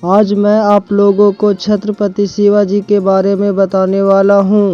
आज मैं आप लोगों को छत्रपति शिवाजी के बारे में बताने वाला हूँ।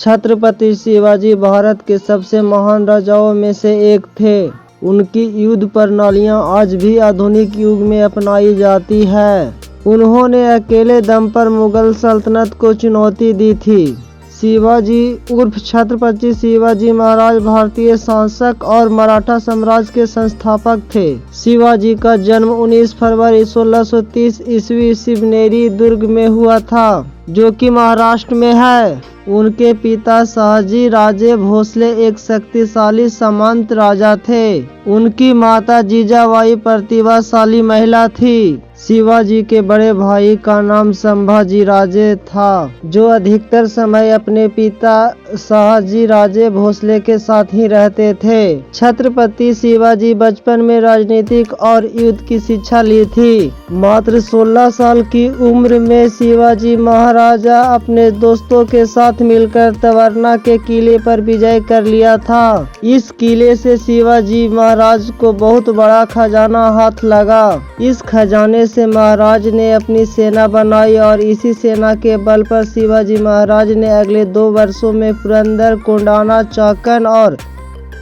छत्रपति शिवाजी भारत के सबसे महान राजाओं में से एक थे। उनकी युद्ध प्रणालियाँ आज भी आधुनिक युग में अपनाई जाती है। उन्होंने अकेले दम पर मुगल सल्तनत को चुनौती दी थी। शिवाजी उर्फ छत्रपति शिवाजी महाराज भारतीय शासक और मराठा साम्राज्य के संस्थापक थे। शिवाजी का जन्म 19 फरवरी 1630 ईस्वी शिवनेरी दुर्ग में हुआ था, जो कि महाराष्ट्र में है। उनके पिता शहाजी राजे भोसले एक शक्तिशाली सामंत राजा थे। उनकी माता जीजाबाई प्रतिभाशाली महिला थी। शिवाजी के बड़े भाई का नाम संभाजी राजे था, जो अधिकतर समय अपने पिता शहाजी राजे भोसले के साथ ही रहते थे। छत्रपति शिवाजी बचपन में राजनीतिक और युद्ध की शिक्षा ली थी। मात्र 16 साल की उम्र में शिवाजी महाराजा अपने दोस्तों के साथ मिलकर तवरना के किले पर विजय कर लिया था। इस किले से शिवाजी महाराज को बहुत बड़ा खजाना हाथ लगा। इस खजाने से महाराज ने अपनी सेना बनाई और इसी सेना के बल पर शिवाजी महाराज ने अगले 2 वर्षों में पुरंदर, कोंडाना, चाकन और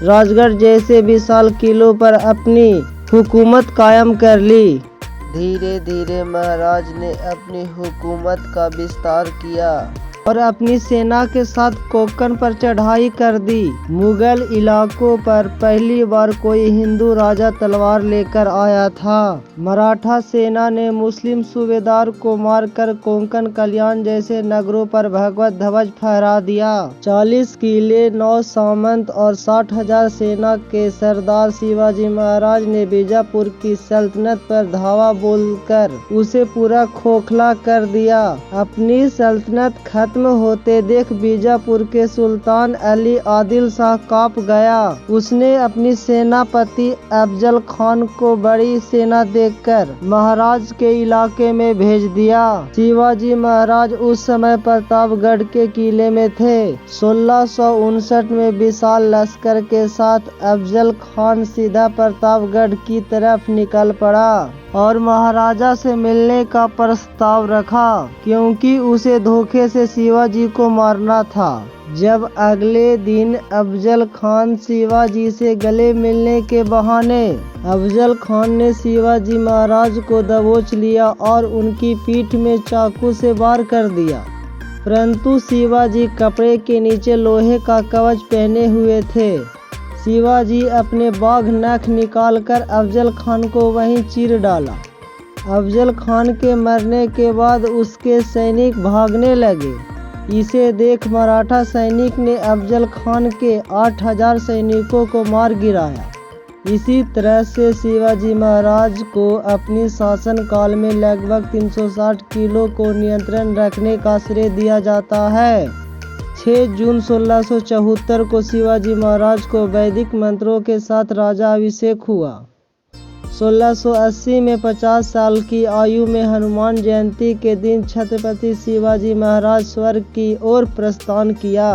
राजगढ़ जैसे विशाल किलों पर अपनी हुकूमत कायम कर ली। धीरे धीरे महाराज ने अपनी हुकूमत का विस्तार किया और अपनी सेना के साथ कोंकण पर चढ़ाई कर दी। मुगल इलाकों पर पहली बार कोई हिंदू राजा तलवार लेकर आया था। मराठा सेना ने मुस्लिम सूबेदार को मारकर कोंकण, कल्याण जैसे नगरों पर भगवत ध्वज फहरा दिया। 40 किले, 9 सामंत और 60,000 सेना के सरदार शिवाजी महाराज ने बीजापुर की सल्तनत पर धावा बोलकर उसे पूरा खोखला कर दिया। अपनी सल्तनत खत्म होते देख बीजापुर के सुल्तान अली आदिल शाह कांप गया। उसने अपनी सेनापति अफजल खान को बड़ी सेना देखकर महाराज के इलाके में भेज दिया। शिवाजी महाराज उस समय प्रतापगढ़ के किले में थे। 1659 में विशाल लश्कर के साथ अफजल खान सीधा प्रतापगढ़ की तरफ निकल पड़ा और महाराजा से मिलने का प्रस्ताव रखा, क्योंकि उसे धोखे से शिवाजी को मारना था। जब अगले दिन अफजल खान शिवाजी से गले मिलने के बहाने अफजल खान ने शिवाजी महाराज को दबोच लिया और उनकी पीठ में चाकू से वार कर दिया। परंतु शिवाजी कपड़े के नीचे लोहे का कवच पहने हुए थे। शिवाजी अपने बाघ नख निकालकर अफजल खान को वहीं चीर डाला। अफजल खान के मरने के बाद उसके सैनिक भागने लगे। इसे देख मराठा सैनिक ने अफजल खान के 8,000 सैनिकों को मार गिराया। इसी तरह से शिवाजी महाराज को अपनी शासन काल में लगभग 360 किलो को नियंत्रण रखने का श्रेय दिया जाता है। 6 जून 1674 को शिवाजी महाराज को वैदिक मंत्रों के साथ राजा अभिषेक हुआ। 1680 में 50 साल की आयु में हनुमान जयंती के दिन छत्रपति शिवाजी महाराज स्वर्ग की ओर प्रस्थान किया।